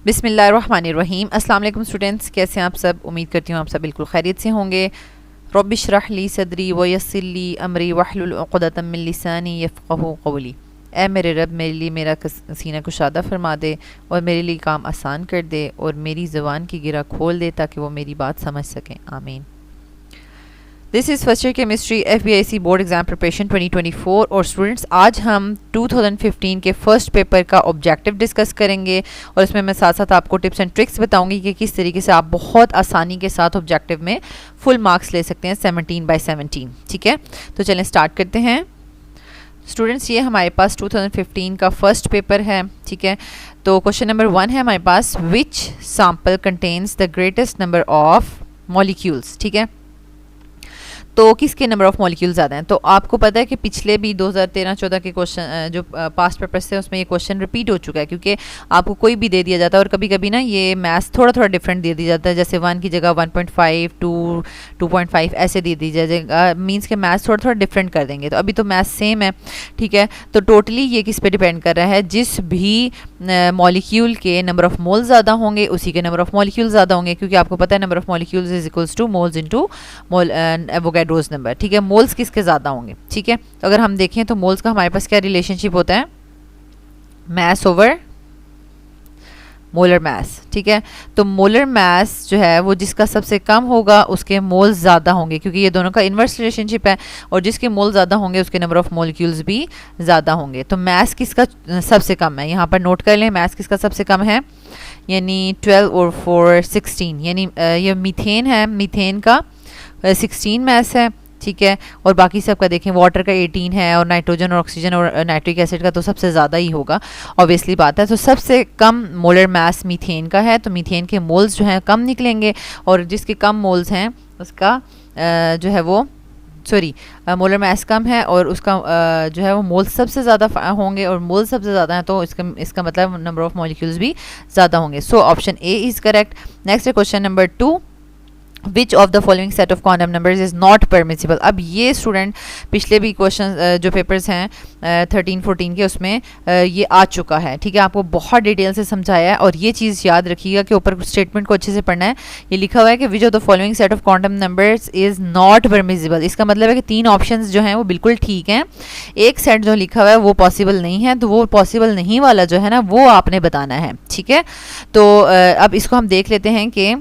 बिस्मिल्लाहिर्रहमानिर्रहीम। अस्सलाम वालेकुम स्टूडेंट्स, कैसे हैं आप सब? उम्मीद करती हूँ आप सब बिल्कुल खैरियत से होंगे। रब्बि इश्रह ली सदरी व यस्सिर ली अमरी वहलुल उक़दतम मिन लिसानी यफ़क़हू क़ौली। ऐ मेरे रब, मेरे लिए मेरा सीना कुशादा फरमा दे और मेरे लिए काम आसान कर दे और मेरी ज़बान की गिरा खोल दे ताकि वो मेरी बात समझ सकें। आमीन। This is first year chemistry FBIC board exam preparation 2024। और स्टूडेंट्स, आज हम 2015 के फर्स्ट पेपर का ऑब्जेक्टिव डिस्कस करेंगे और इसमें मैं साथ साथ आपको टिप्स एंड ट्रिक्स बताऊंगी कि किस तरीके से आप बहुत आसानी के साथ ऑब्जेक्टिव में फुल मार्क्स ले सकते हैं 17/17। ठीक है, तो चलें स्टार्ट करते हैं। स्टूडेंट्स, ये हमारे पास 2015 का फर्स्ट पेपर है। ठीक है, तो क्वेश्चन नंबर 1 है हमारे पास, which sample contains the greatest number of molecules. ठीक है, तो किसके नंबर ऑफ मॉलिक्यूल ज़्यादा हैं? तो आपको पता है कि पिछले भी 2013-14 के क्वेश्चन जो पास्ट पेपर्स थे उसमें ये क्वेश्चन रिपीट हो चुका है, क्योंकि आपको कोई भी दे दिया जाता है और कभी कभी ना ये मैथ्स थोड़ा थोड़ा डिफरेंट दे दिया जाता है, जैसे 1 की जगह 1.5 2 2.5 ऐसे दे दी जाएगा, मीन्स के मैथ्स थोड़ा थोड़ा डिफरेंट कर देंगे। तो अभी तो मैथ्स सेम है। ठीक है, तो टोटली ये किस पे डिपेंड कर रहा है? जिस भी मॉलिक्यूल के नंबर ऑफ मोल ज़्यादा होंगे उसी के नंबर ऑफ मॉलिक्यूल ज़्यादा होंगे, क्योंकि आपको पता है number of molecules is equals two moles into mole Avogadro's number. ठीक है, मोल्स किसके ज़्यादा होंगे? ठीक है, तो अगर हम देखें तो मोल्स का हमारे पास क्या रिलेशनशिप होता है? मास ओवर मोलर मास। ठीक है, तो मोलर मास जो है वो जिसका सबसे कम होगा उसके मोल्स ज़्यादा होंगे, क्योंकि ये दोनों का इन्वर्स रिलेशनशिप है, और जिसके मोल ज़्यादा होंगे उसके नंबर ऑफ मॉलिक्यूल्स भी ज़्यादा होंगे। तो मास किसका सबसे कम है? यहाँ पर नोट कर लें, मास किसका सबसे कम है, यानी 12 और 4 16, यानी ये मीथेन है, मीथेन का 16 मास है। ठीक है, और बाकी सब का देखें, वाटर का 18 है, और नाइट्रोजन और ऑक्सीजन और नाइट्रिक एसिड का तो सबसे ज़्यादा ही होगा, ऑब्वियसली बात है। तो सबसे कम मोलर मास मीथेन का है, तो मीथेन के मोल्स जो हैं कम निकलेंगे, और जिसके कम मोल्स हैं उसका जो है वो मोलर मास कम है और उसका जो है वो मोल्स सबसे ज़्यादा होंगे, और मोल्स सबसे ज़्यादा हैं तो इसका मतलब नंबर ऑफ मॉलिक्यूल्स भी ज़्यादा होंगे। So option A is correct. Next है question number 2, which of the following set of quantum numbers is not permissible. अब ये स्टूडेंट पिछले भी क्वेश्चन जो पेपर्स हैं 13-14 के उसमें ये आ चुका है। ठीक है, आपको बहुत डिटेल से समझाया है, और ये चीज़ याद रखिएगा कि ऊपर स्टेटमेंट को अच्छे से पढ़ना है। ये लिखा हुआ है कि विच of the following set of quantum numbers is not permissible. इसका मतलब है कि 3 ऑप्शंस जो हैं वो बिल्कुल ठीक हैं, एक सेट जो लिखा हुआ है वो पॉसिबल नहीं है, तो वो पॉसिबल नहीं वाला जो है ना वो आपने बताना है। ठीक है, तो अब इसको हम देख लेते हैं कि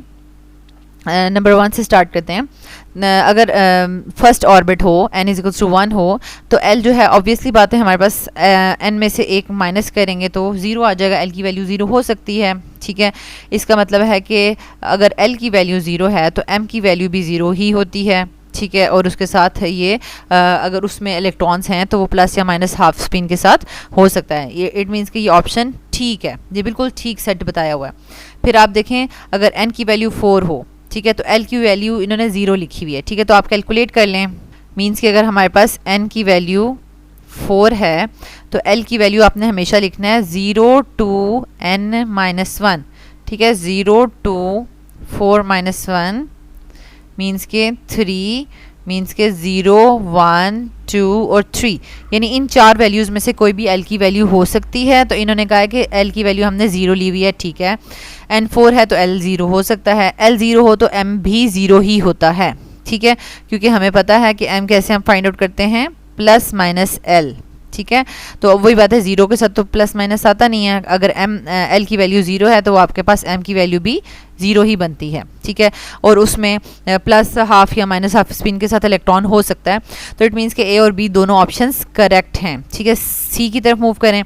नंबर 1 से स्टार्ट करते हैं। अगर फर्स्ट ऑर्बिट हो n इज इक्वल्स टू 1 हो तो l जो है, ऑब्वियसली बात है हमारे पास n में से एक माइनस करेंगे तो 0 आ जाएगा, l की वैल्यू 0 हो सकती है। ठीक है, इसका मतलब है कि अगर l की वैल्यू 0 है तो m की वैल्यू भी 0 ही होती है। ठीक है, और उसके साथ ये अगर उसमें इलेक्ट्रॉन्स हैं तो वो प्लस या माइनस हाफ स्पिन के साथ हो सकता है। ये इट मीन्स कि ये ऑप्शन ठीक है, ये बिल्कुल ठीक सेट बताया हुआ है। फिर आप देखें, अगर n की वैल्यू 4 हो, ठीक है, तो l की वैल्यू इन्होंने 0 लिखी हुई है। ठीक है, तो आप कैलकुलेट कर लें, मीन्स कि अगर हमारे पास n की वैल्यू 4 है तो l की वैल्यू आपने हमेशा लिखना है 0 to n-1। ठीक है, 0 to 4-1 मीन्स के 3, मीन्स के 0 1 2 और 3, यानी इन 4 वैल्यूज़ में से कोई भी l की वैल्यू हो सकती है। तो इन्होंने कहा है कि l की वैल्यू हमने 0 ली हुई है। ठीक है, n 4 है तो l 0 हो सकता है, l 0 हो तो m भी 0 ही होता है। ठीक है, क्योंकि हमें पता है कि m कैसे हम फाइंड आउट करते हैं, प्लस माइनस l। ठीक है, तो वही बात है, 0 के साथ तो प्लस माइनस आता नहीं है। अगर l की वैल्यू 0 है तो आपके पास m की वैल्यू भी 0 ही बनती है। ठीक है, और उसमें प्लस हाफ या माइनस हाफ स्पिन के साथ इलेक्ट्रॉन हो सकता है। तो इट मीन्स कि ए और बी दोनों ऑप्शंस करेक्ट हैं। ठीक है, सी की तरफ मूव करें।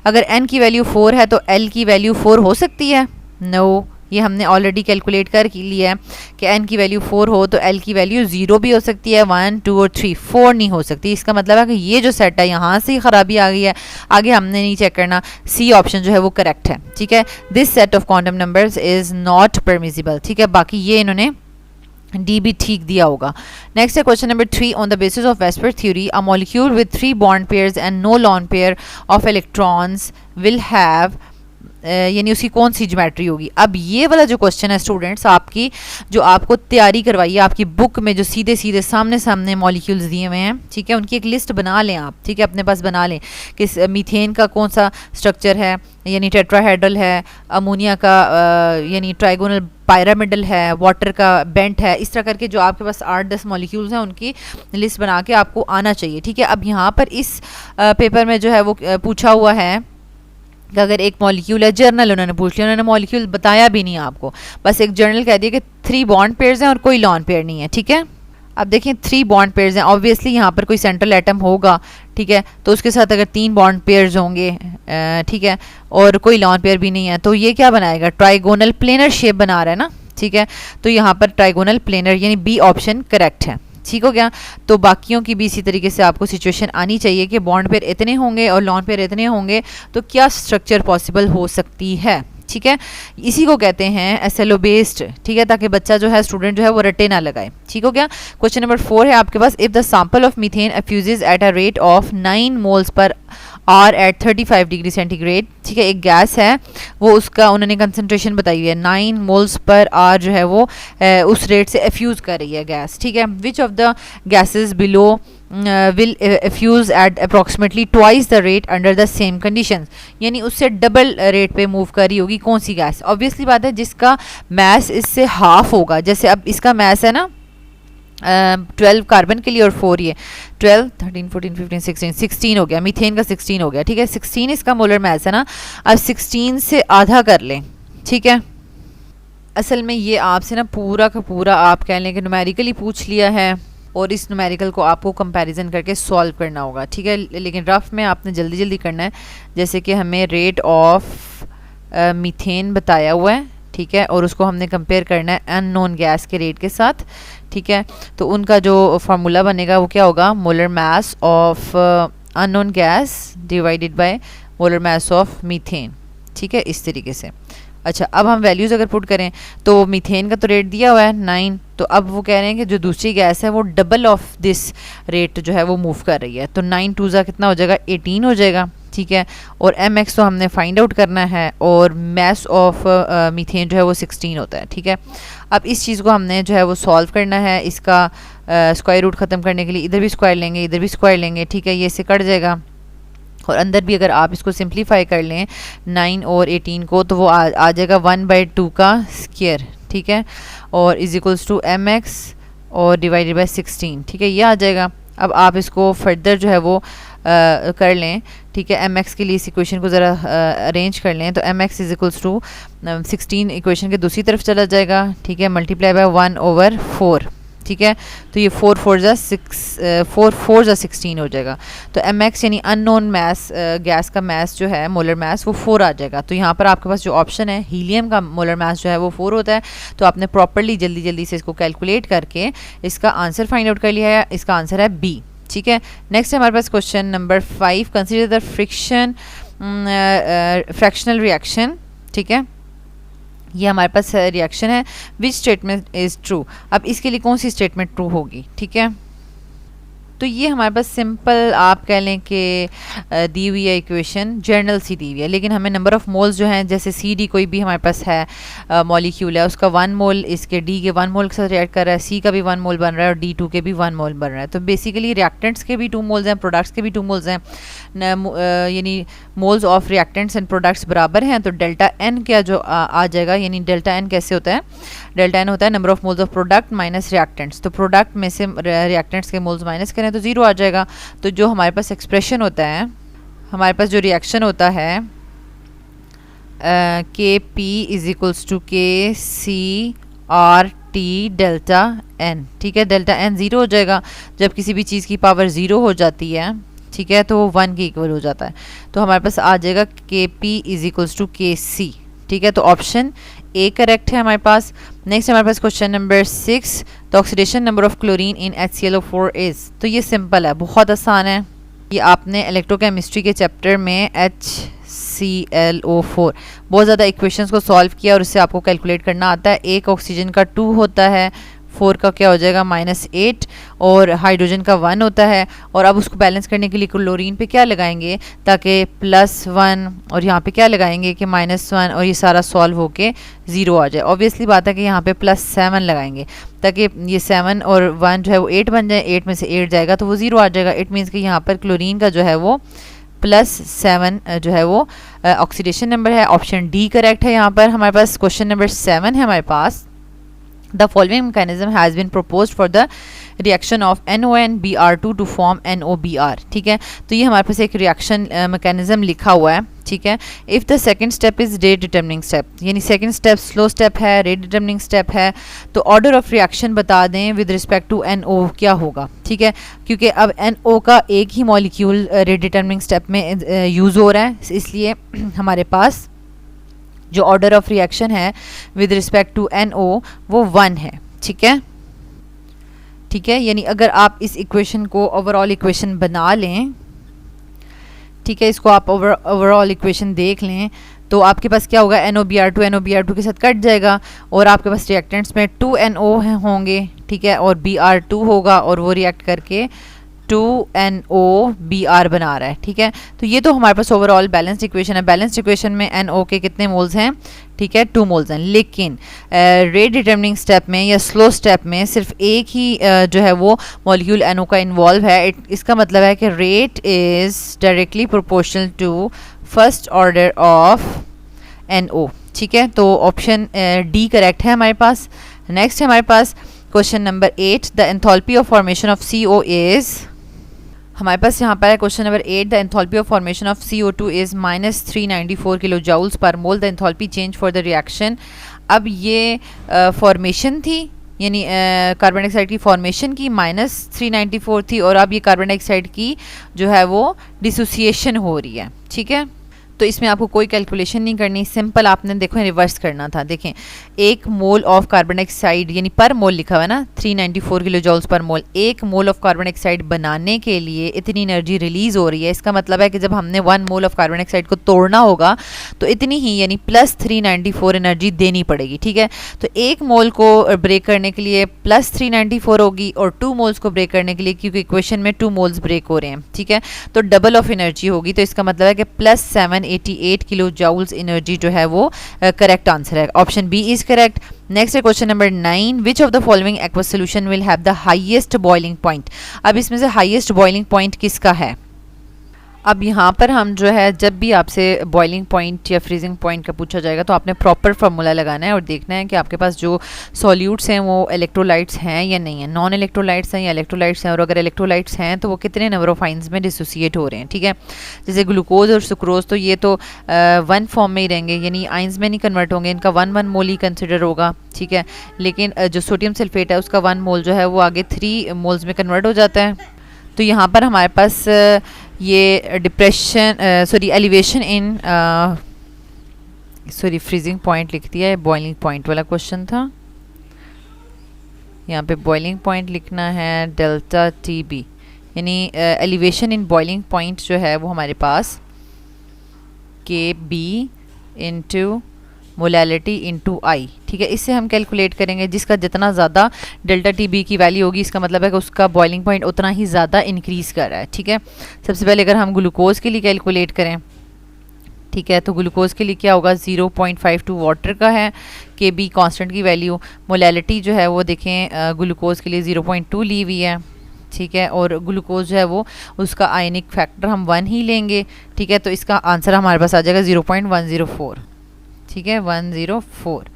अगर n की वैल्यू 4 है तो l की वैल्यू 4 हो सकती है? नो, ये हमने ऑलरेडी कैलकुलेट कर लिया है कि n की वैल्यू 4 हो तो l की वैल्यू 0 भी हो सकती है, 1 2 और 3, 4 नहीं हो सकती। इसका मतलब है कि ये जो सेट है यहाँ से ही ख़राबी आ गई है, आगे हमने नहीं चेक करना। सी ऑप्शन जो है वो करेक्ट है। ठीक है, this set of quantum numbers is not permissible. ठीक है, बाकी ये इन्होंने डी भी ठीक दिया होगा। नेक्स्ट है question number 3, on the basis of VSEPR theory a molecule with 3 bond pairs and no lone pair of electrons will have यानी उसकी कौन सी ज्योमेट्री होगी। अब ये वाला जो क्वेश्चन है स्टूडेंट्स आपकी, जो आपको तैयारी करवाई है आपकी बुक में, जो सीधे सीधे सामने सामने मॉलिक्यूल्स दिए हुए हैं, ठीक है, उनकी एक लिस्ट बना लें आप, ठीक है, अपने पास बना लें कि मीथेन का कौन सा स्ट्रक्चर है, यानी टेट्राहेड्रल है, अमोनिया का यानी ट्राइगोनल पायरामिडल है, वाटर का बेंट है, इस तरह करके जो आपके पास 8-10 मॉलिक्यूल्स हैं उनकी लिस्ट बना के आपको आना चाहिए, ठीक है। अब यहाँ पर इस पेपर में जो है वो पूछा हुआ है कि अगर एक मॉलिक्यूल है, जर्नल उन्होंने पूछ लिया, उन्होंने मॉलिक्यूल बताया भी नहीं आपको, बस एक जर्नल कह दिया कि 3 बॉन्ड पेयर्स हैं और कोई लॉन पेयर नहीं है, ठीक है। अब देखें 3 बॉन्ड पेयर्स हैं, ऑब्वियसली यहाँ पर कोई सेंट्रल एटम होगा, ठीक है, तो उसके साथ अगर 3 बॉन्ड पेयर्स होंगे, ठीक है, और कोई लॉन पेयर भी नहीं है, तो ये क्या बनाएगा, ट्राइगोनल प्लेनर शेप बना रहा है ना, ठीक है, तो यहाँ पर ट्राइगोनल प्लेनर यानी बी ऑप्शन करेक्ट है, ठीक हो गया। तो बाकियों की भी इसी तरीके से आपको सिचुएशन आनी चाहिए कि बॉन्ड पेयर इतने होंगे और लॉन पेयर इतने होंगे तो क्या स्ट्रक्चर पॉसिबल हो सकती है, ठीक है। इसी को कहते हैं एसएलओ बेस्ड, ठीक है, ताकि बच्चा जो है स्टूडेंट जो है वो रटे ना लगाए, ठीक हो गया। क्वेश्चन नंबर 4 है आपके पास, if the sample of methane effuses at a rate of 9 moles per hour at 35 degree centigrade, ठीक है, एक गैस है, वो उसका उन्होंने कंसंट्रेशन बताई हुई है 9 मोल्स पर आर जो है वो उस रेट से एफ्यूज़ कर रही है गैस, ठीक है। Which of the gases below will effuse at approximately twice the rate under the same conditions, यानी उससे डबल रेट पे मूव कर रही होगी कौन सी गैस। ऑब्वियसली बात है जिसका मैस इससे हाफ होगा, जैसे अब इसका मैस है ना 12 कार्बन के लिए और 4 ये 12, 13, 14, 15, 16 हो गया, मीथेन का 16 हो गया, ठीक है, 16 इसका मोलर मैस है ना, अब 16 से आधा कर लें, ठीक है। असल में ये आपसे ना पूरा का पूरा आप कह लें कि न्यूमेरिकली पूछ लिया है और इस न्यूमेरिकल को आपको कंपैरिजन करके सॉल्व करना होगा, ठीक है, लेकिन रफ में आपने जल्दी जल्दी करना है। जैसे कि हमें रेट ऑफ मीथेन बताया हुआ है, ठीक है, और उसको हमने कंपेयर करना है अननोन गैस के रेट के साथ, ठीक है, तो उनका जो फार्मूला बनेगा वो क्या होगा, molar mass of unknown gas divided by molar mass of methane, ठीक है, इस तरीके से। अच्छा, अब हम वैल्यूज़ अगर पुट करें तो मीथेन का तो रेट दिया हुआ है 9, तो अब वो कह रहे हैं कि जो दूसरी गैस है वो डबल ऑफ दिस रेट जो है वो मूव कर रही है, तो 9 2 कितना हो जाएगा, 18 हो जाएगा, ठीक है, और mx तो हमने फाइंड आउट करना है और मैस ऑफ मीथेन जो है वो 16 होता है, ठीक है। अब इस चीज़ को हमने जो है वो सॉल्व करना है, इसका स्क्वायर रूट ख़त्म करने के लिए इधर भी स्क्वायर लेंगे, इधर भी स्क्वायर लेंगे, ठीक है, ये से कट जाएगा, और अंदर भी अगर आप इसको सिंप्लीफाई कर लें 9 और 18 को, तो वो आ जाएगा 1/2 का स्क्वायर, ठीक है, और इज इक्वल्स टू mx और डिवाइडेड बाय 16, ठीक है, ये आ जाएगा। अब आप इसको फर्दर जो है वो कर लें, ठीक है, mx के लिए इस इक्वेशन को ज़रा अरेंज कर लें, तो mx is equals to 16 equation के दूसरी तरफ चला जाएगा, ठीक है, मल्टीप्लाई बाय 1/4, ठीक है, तो ये 4 4 जा 16 हो जाएगा, तो mx यानी अननोन मैस गैस का मैस जो है मोलर मैस वो 4 आ जाएगा। तो यहाँ पर आपके पास जो ऑप्शन है हीलियम का मोलर मैस जो है वो 4 होता है, तो आपने प्रॉपरली जल्दी जल्दी से इसको कैलकुलेट करके इसका आंसर फाइंड आउट कर लिया है, इसका आंसर है बी, ठीक है। नेक्स्ट है हमारे पास question number 5, consider the fractional reaction, ठीक है, ये हमारे पास रिएक्शन है, विच स्टेटमेंट इज़ ट्रू। अब इसके लिए कौन सी स्टेटमेंट ट्रू होगी, ठीक है, तो ये हमारे पास सिंपल आप कह लें कि दी हुई है इक्वेशन, जर्नल सी दी हुई है, लेकिन हमें नंबर ऑफ़ मोल्स जो हैं, जैसे सी डी कोई भी हमारे पास है मॉलिक्यूल है, उसका 1 मोल इसके डी के 1 मोल के साथ रिएक्ट कर रहा है, सी का भी 1 मोल बन रहा है और D2 के भी 1 मोल बन रहा है, तो बेसिकली रिएक्टेंट्स के भी 2 मोल्स हैं, प्रोडक्ट्स के भी 2 मोल्स हैं, यानी moles of reactants and products बराबर हैं, तो डेल्टा एन क्या जो आ जाएगा, यानी डेल्टा एन कैसे होता है, डेल्टा एन होता है number of moles of product minus reactants, तो प्रोडक्ट में से रिएक्टेंट्स के मोल्स माइनस करें तो 0 आ जाएगा। तो जो हमारे पास एक्सप्रेशन होता है, हमारे पास जो रिएक्शन होता है के P is equals to K C R T delta N, ठीक है, डेल्टा एन 0 हो जाएगा जब किसी भी चीज़ की पावर 0 हो जाती है, ठीक है, तो वो 1 के इक्वल हो जाता है, तो हमारे पास आ जाएगा के P is equals to K सी, ठीक है, तो ऑप्शन ए करेक्ट है हमारे पास। नेक्स्ट हमारे पास question number 6, the oxidation number of chlorine in HClO4 is, तो ये सिंपल है, बहुत आसान है, ये आपने इलेक्ट्रोकेमिस्ट्री के चैप्टर में HClO4 बहुत ज़्यादा इक्वेशंस को सॉल्व किया और इससे आपको कैलकुलेट करना आता है। एक ऑक्सीजन का 2 होता है, 4 का क्या हो जाएगा -8 और हाइड्रोजन का 1 होता है। और अब उसको बैलेंस करने के लिए क्लोरीन पे क्या लगाएंगे ताकि +1 और यहाँ पे क्या लगाएंगे कि -1 और ये सारा सॉल्व होके 0 आ जाए। ऑब्वियसली बात है कि यहाँ पे +7 लगाएंगे ताकि ये 7 और 1 जो है वो 8 बन जाए, 8 में से 8 जाएगा तो वो 0 आ जाएगा। इट मीन्स कि यहाँ पर क्लोरीन का जो है वो +7 जो है वो ऑक्सीडेशन नंबर है। ऑप्शन डी करेक्ट है। यहाँ पर हमारे पास क्वेश्चन नंबर 7 है हमारे पास। The following mechanism has been proposed for the reaction of NO and Br2 to form NOBr। ठीक है, तो ये हमारे पास एक रिएक्शन मैकेनिज्म लिखा हुआ है। ठीक है, if the second step is rate determining step, यानी सेकंड स्टेप स्लो स्टेप है, रेट डिटर्मिनिंग स्टेप है, तो ऑर्डर ऑफ रिएक्शन बता दें विद रिस्पेक्ट टू NO क्या होगा। ठीक है, क्योंकि अब NO का एक ही मॉलिक्यूल रेट डिटर्मिनिंग स्टेप में यूज़ हो रहा है, इसलिए हमारे पास जो ऑर्डर ऑफ रिएक्शन है विद रिस्पेक्ट टू NO वो 1 है। ठीक है, ठीक है, यानी अगर आप इस इक्वेशन को ओवरऑल इक्वेशन बना लें, ठीक है, इसको आप ओवरऑल इक्वेशन देख लें तो आपके पास क्या होगा, NOBr2 के साथ कट जाएगा और आपके पास रिएक्टेंट्स में 2 NO होंगे। ठीक है, और Br2 होगा और वो रिएक्ट करके 2NOBr बना रहा है। ठीक है, तो ये तो हमारे पास ओवरऑल बैलेंस्ड इक्वेशन है। बैलेंस्ड इक्वेशन में NO के कितने मोल्स हैं, ठीक है 2 मोल्स हैं। लेकिन रेट डिटर्मिनिंग स्टेप में या स्लो स्टेप में सिर्फ एक ही जो है वो मॉलिक्यूल NO का इन्वॉल्व है। इसका मतलब है कि rate is directly proportional to first order of NO। ठीक है, तो ऑप्शन डी करेक्ट है हमारे पास। नेक्स्ट है हमारे पास question number 8, the enthalpy of formation of CO is, हमारे पास यहाँ पर है question number 8, the enthalpy of formation of CO2 is -394 kilo joules पर mole, the enthalpy change for the reaction. अब ये फॉर्मेशन थी, यानी कार्बन डाइऑक्साइड की फॉर्मेशन की -394 थी और अब ये कार्बन डाइऑक्साइड की जो है वो डिसोसिएशन हो रही है। ठीक है, तो इसमें आपको कोई कैलकुलेशन नहीं करनी, सिंपल आपने देखो रिवर्स करना था। देखें, 1 मोल ऑफ कार्बन डाइऑक्साइड यानी पर मोल लिखा हुआ है ना 394 किलो जूल्स पर mole, 1 mole of carbon dioxide बनाने के लिए इतनी एनर्जी रिलीज हो रही है। इसका मतलब है कि जब हमने 1 मोल ऑफ कार्बन डाइऑक्साइड को तोड़ना होगा तो इतनी ही यानी +394 एनर्जी देनी पड़ेगी। ठीक है, तो 1 मोल को ब्रेक करने के लिए +394 होगी और 2 मोल्स को ब्रेक करने के लिए, क्योंकि इक्वेशन में 2 मोल्स ब्रेक हो रहे हैं, ठीक है, तो डबल ऑफ एनर्जी होगी। तो इसका मतलब है कि +788 किलो जूल्स एनर्जी जो है वो करेक्ट आंसर है। Option B is correct. Next है question number 9, which of the following aqueous solution will have the highest boiling point. अब इसमें से हाईएस्ट बॉइलिंग पॉइंट किसका है। अब यहाँ पर हम जो है जब भी आपसे बॉइलिंग पॉइंट या फ्रीजिंग पॉइंट का पूछा जाएगा तो आपने प्रॉपर फार्मूला लगाना है और देखना है कि आपके पास जो सॉल्यूट्स हैं वो इलेक्ट्रोलाइट्स हैं या नहीं है, नॉन इलेक्ट्रोलाइट्स हैं या इलेक्ट्रोलाइट्स हैं, और अगर इलेक्ट्रोलाइट्स हैं तो वो कितने नंबर ऑफ आइंस में डिसोसिएट हो रहे हैं। ठीक है, जैसे ग्लूकोज और सुक्रोज तो ये तो 1 फॉर्म में ही रहेंगे, यानी आइंस में नहीं कन्वर्ट होंगे, इनका 1 मोल ही कंसिडर होगा। ठीक है, लेकिन जो सोडियम सल्फेट है उसका 1 मोल जो है वो आगे 3 मोल्स में कन्वर्ट हो जाता है। तो यहाँ पर हमारे पास ये depression elevation in freezing point लिख दिया है, बॉइलिंग पॉइंट वाला क्वेश्चन था। यहाँ पे बॉइलिंग पॉइंट लिखना है डेल्टा TB, यानी एलिवेशन इन बॉइलिंग पॉइंट जो है वो हमारे पास KB into molality into I। ठीक है, इससे हम कैलकुलेट करेंगे, जिसका जितना ज़्यादा डेल्टा TB की वैल्यू होगी इसका मतलब है कि उसका बॉइलिंग पॉइंट उतना ही ज़्यादा इंक्रीज़ कर रहा है। ठीक है, सबसे पहले अगर हम ग्लूकोज के लिए कैलकुलेट करें, ठीक है, तो ग्लूकोज के लिए क्या होगा 0.52 वाटर का है, KB कांस्टेंट की वैल्यू, मोलैलिटी जो है वो देखें ग्लूकोज के लिए 0.2 ली हुई है। ठीक है, और ग्लूकोज जो है वो उसका आयनिक फैक्टर हम 1 ही लेंगे। ठीक है, तो इसका आंसर हमारे पास आ जाएगा 0.104। ठीक है, 104।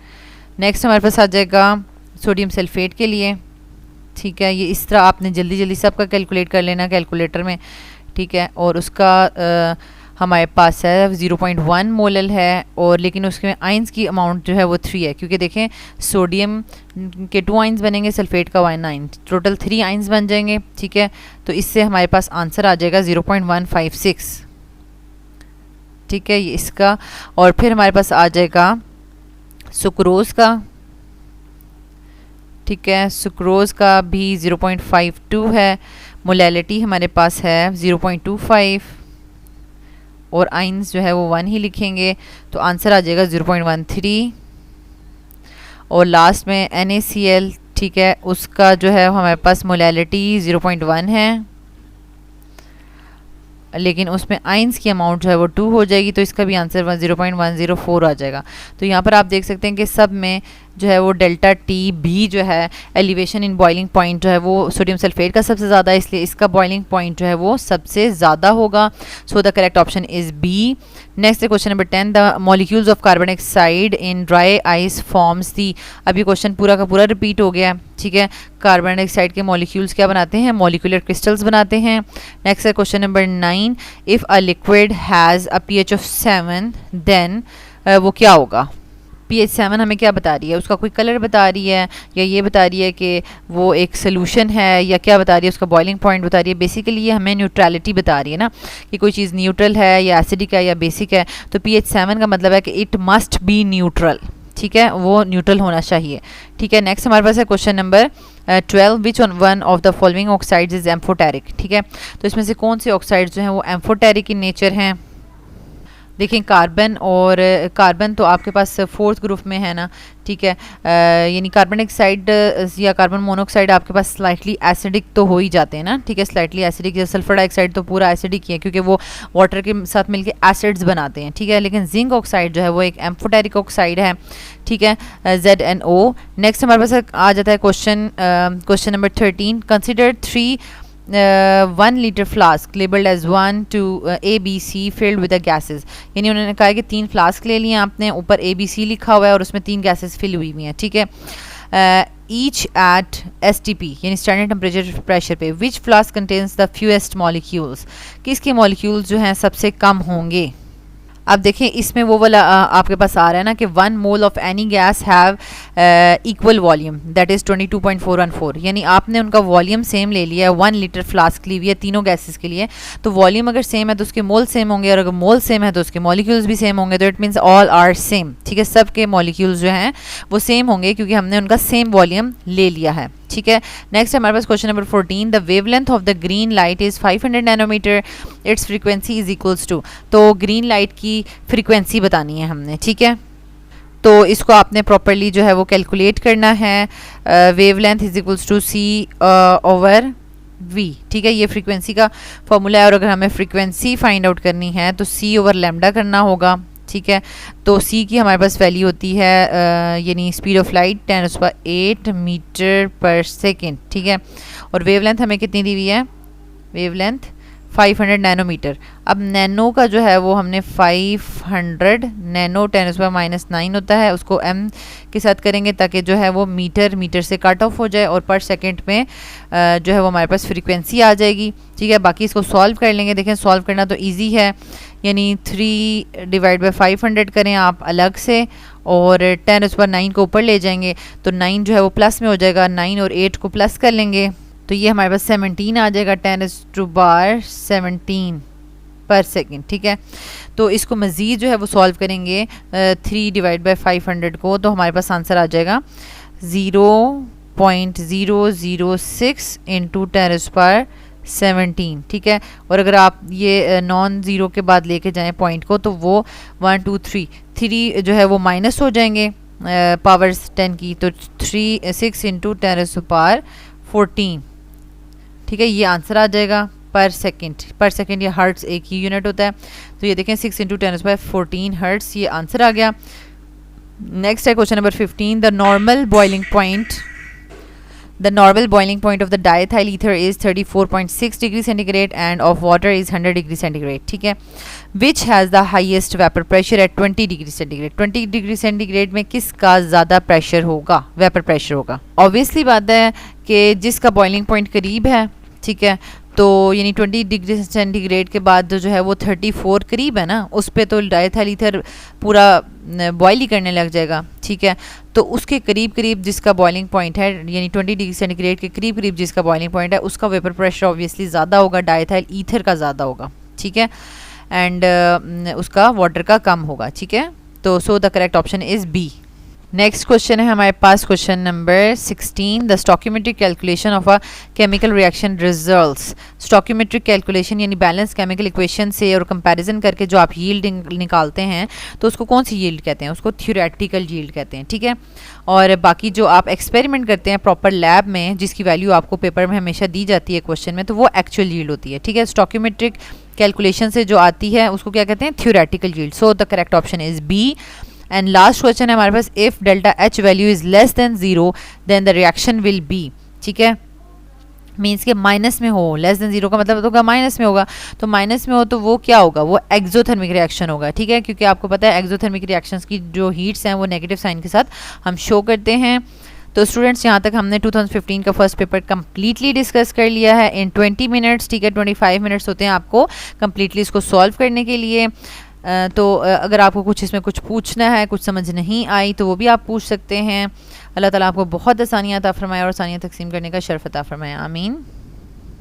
नेक्स्ट हमारे पास आ जाएगा सोडियम सल्फेट के लिए। ठीक है, ये इस तरह आपने जल्दी जल्दी सबका कैलकुलेट कर लेना कैलकुलेटर में। ठीक है, और उसका हमारे पास है 0.1 मोलल है, और लेकिन उसके आइंस की अमाउंट जो है वो 3 है, क्योंकि देखें सोडियम के 2 आइंस बनेंगे, सल्फेट का 1 आइन, टोटल 3 आइंस बन जाएंगे। ठीक है, तो इससे हमारे पास आंसर आ जाएगा 0.156। ठीक है, ये इसका, और फिर हमारे पास आ जाएगा सुक्रोज का। ठीक है, सुक्रोज का भी 0.52 है, मोलैलिटी हमारे पास है 0.25 और आइंस जो है वो 1 ही लिखेंगे, तो आंसर आ जाएगा 0.13। और लास्ट में NaCl ठीक है, उसका जो है हमारे पास मोलैलिटी 0.1 है, लेकिन उसमें आइंस की अमाउंट जो है वो 2 हो जाएगी, तो इसका भी आंसर 0.104 आ जाएगा। तो यहाँ पर आप देख सकते हैं कि सब में जो है वो डेल्टा टी भी जो है एलिवेशन इन बॉइलिंग पॉइंट जो है वो सोडियम सल्फेट का सबसे ज़्यादा है, इसलिए इसका बॉइलिंग पॉइंट जो है वो सबसे ज़्यादा होगा। So the correct option is B. Next question number 10, the molecules of carbon dioxide in dry ice forms the. अब ये क्वेश्चन पूरा का पूरा रिपीट हो गया, ठीक है। कार्बन डाइऑक्साइड के मॉलिक्यूल्स क्या बनाते हैं? मॉलिक्यूलर क्रिस्टल्स बनाते हैं। नेक्स्ट है question number 9, if a liquid has a pH of 7 then वो क्या होगा? pH 7 हमें क्या बता रही है? उसका कोई कलर बता रही है, या ये बता रही है कि वो एक सोल्यूशन है, या क्या बता रही है? उसका बॉइलिंग पॉइंट बता रही है। बेसिकली ये हमें न्यूट्रलिटी बता रही है ना, कि कोई चीज़ न्यूट्रल है या एसिडिक है या बेसिक है। तो pH 7 का मतलब है कि इट मस्ट बी न्यूट्रल, ठीक है, वो न्यूट्रल होना चाहिए, ठीक है। नेक्स्ट हमारे पास है question number 12, which one of the following oxides is amphoteric, ठीक है। तो इसमें से कौन से ऑक्साइड्स जो हैं वो एम्फोटेरिक इन नेचर हैं? देखिए कार्बन, और कार्बन तो आपके पास 4th ग्रुप में है ना, ठीक है। यानी कार्बन डाइऑक्साइड या कार्बन मोनोऑक्साइड आपके पास स्लाइटली एसिडिक तो हो ही जाते हैं ना, ठीक है, स्लाइटली एसिडिक। या सल्फर डाइऑक्साइड तो पूरा एसिडिक ही है, क्योंकि वो वाटर के साथ मिलके एसिड्स बनाते हैं, ठीक है। लेकिन जिंक ऑक्साइड जो है वो एक एम्फोटेरिक ऑक्साइड है, ठीक है, ZnO। नेक्स्ट हमारे पास आ जाता है question number 13, consider 3 1 litre flask labelled as 1 to ABC filled with the gases। यानी उन्होंने कहा है कि 3 फ्लास्क ले लिए आपने, ऊपर ABC लिखा हुआ है और उसमें 3 गैसेस फिल हुई हुई हैं, ठीक है। ईच एट STP यानी स्टैंडर्ड टेम्परेचर प्रेशर पे, which flask contains the fewest molecules, किसके मॉलिक्यूल्स जो हैं सबसे कम होंगे? अब देखें इसमें वो वाला आपके पास आ रहा है ना कि 1 mole of any guys have equal volume that is 22.414, यानी आपने उनका वॉल्यूम सेम ले लिया है, 1 लीटर फ्लास्क ली हुई है तीनों गैसेस के लिए। तो वॉल्यूम अगर सेम है तो उसके मोल सेम होंगे, और अगर मोल सेम है तो उसके मॉलिक्यूल्स भी सेम होंगे। तो it means all are same, ठीक है, सब के मॉलिक्यूल्स जो हैं वो सेम होंगे, क्योंकि हमने उनका सेम वॉल्यूम ले लिया है, ठीक है। नेक्स्ट हमारे पास question number 14, the wavelength of the green light is 500 nanometer, its frequency is equals to. तो ग्रीन लाइट की फ्रीक्वेंसी बतानी है हमने, ठीक है। तो इसको आपने प्रॉपरली जो है वो कैलकुलेट करना है। Wavelength is equals to C over V, ठीक है, ये फ्रीक्वेंसी का फॉर्मूला है। और अगर हमें फ्रीक्वेंसी फाइंड आउट करनी है तो C ओवर लैम्डा करना होगा, ठीक है। तो C की हमारे पास वैल्यू होती है यानी स्पीड ऑफ लाइट 10⁸ मीटर पर सेकेंड, ठीक है। और वेवलेंथ हमें कितनी दी हुई है? Wavelength 500 nanometre. अब नैनो का जो है वो हमने 500 नैनो 10⁻⁹ होता है, उसको m के साथ करेंगे ताकि जो है वो मीटर से कट ऑफ हो जाए, और पर सेकंड में जो है वो हमारे पास फ्रीक्वेंसी आ जाएगी, ठीक है। बाकी इसको सॉल्व कर लेंगे। देखें सॉल्व करना तो ईजी है, यानी 3 डिवाइड बाई 500 करें आप अलग से, और 10⁹ को ऊपर ले जाएंगे तो 9 जो है वो प्लस में हो जाएगा, 9 और 8 को प्लस कर लेंगे तो ये हमारे पास 17 आ जाएगा, 10⁻17 पर सेकेंड, ठीक है। तो इसको मज़ीद जो है वो सॉल्व करेंगे 3 डिवाइड बाई 500 को, तो हमारे पास आंसर आ जाएगा 0.006 इंटू 10⁻17, ठीक है। और अगर आप ये नॉन ज़ीरो के बाद लेके जाएं पॉइंट को तो वो 1 2 3 जो है वो माइनस हो जाएंगे पावर्स 10 की, तो 6 इंटू 10⁻14, ठीक है, ये आंसर आ जाएगा पर सेकेंड। ये हर्ट्स एक ही यूनिट होता है, तो ये देखें 6 इंटू 10⁻14 हर्ट्स, ये आंसर आ गया। नेक्स्ट है question number 15, the normal boiling point of the diethyl ether is 34.6 degree centigrade end of water is 100 degree centigrade, ठीक है। Which has the highest vapour pressure at 20 degree centigrade. 20 degree centigrade में किसका ज़्यादा pressure होगा, vapour pressure होगा? Obviously बात है कि जिसका बॉइलिंग पॉइंट करीब है, ठीक है, तो यानी 20 डिग्री सेंटीग्रेड के बाद जो है वो 34 करीब है ना, उस पे तो डायथाइल ईथर पूरा बॉयल ही करने लग जाएगा, ठीक है। तो उसके करीब जिसका बॉइलिंग पॉइंट है, यानी 20 डिग्री सेंटीग्रेड के करीब जिसका बॉइलिंग पॉइंट है, उसका वेपर प्रेशर ऑब्वियसली ज़्यादा होगा, डायथाइल ईथर का ज़्यादा होगा, ठीक है, एंड उसका वाटर का कम होगा, ठीक है। तो so the correct option is B. Next question है हमारे पास question number 16, the stoichiometric calculation of a chemical reaction results. Stoichiometric calculation यानी बैलेंस केमिकल इक्वेशन से और कंपैरिजन करके जो आप यील्ड निकालते हैं तो उसको कौन सी यील्ड कहते हैं? उसको थ्योरेटिकल यील्ड कहते हैं, ठीक है। और बाकी जो आप एक्सपेरिमेंट करते हैं प्रॉपर लैब में, जिसकी वैल्यू आपको पेपर में हमेशा दी जाती है क्वेश्चन में, तो वो एक्चुअल यील्ड होती है, ठीक है। स्टोकियोमेट्रिक कैलकुलेशन से जो आती है उसको क्या कहते हैं? Theoretical yield. So the correct option is B. And last question है हमारे पास, if delta H value is less than 0 then the reaction will be, ठीक है। मीन्स के माइनस में हो, लेस देन 0 का मतलब होगा माइनस में होगा, तो माइनस में हो तो वो क्या होगा? वो एक्सोथर्मिक रिएक्शन होगा, ठीक है। क्योंकि आपको पता है एक्सोथर्मिक रिएक्शंस की जो हीट्स हैं वो नेगेटिव साइन के साथ हम शो करते हैं। तो स्टूडेंट्स यहाँ तक हमने 2015 का फर्स्ट पेपर कम्प्लीटली डिस्कस कर लिया है इन 20 मिनट्स, ठीक है। 25 मिनट्स होते हैं आपको कम्प्लीटली इसको सॉल्व करने के लिए। तो अगर आपको कुछ इसमें कुछ पूछना है, कुछ समझ नहीं आई, तो वो भी आप पूछ सकते हैं। अल्लाह ताला आपको बहुत आसानियाँ अता फरमाए और आसानियाँ तकसीम करने का शर्फ अता फरमाए, आमीन।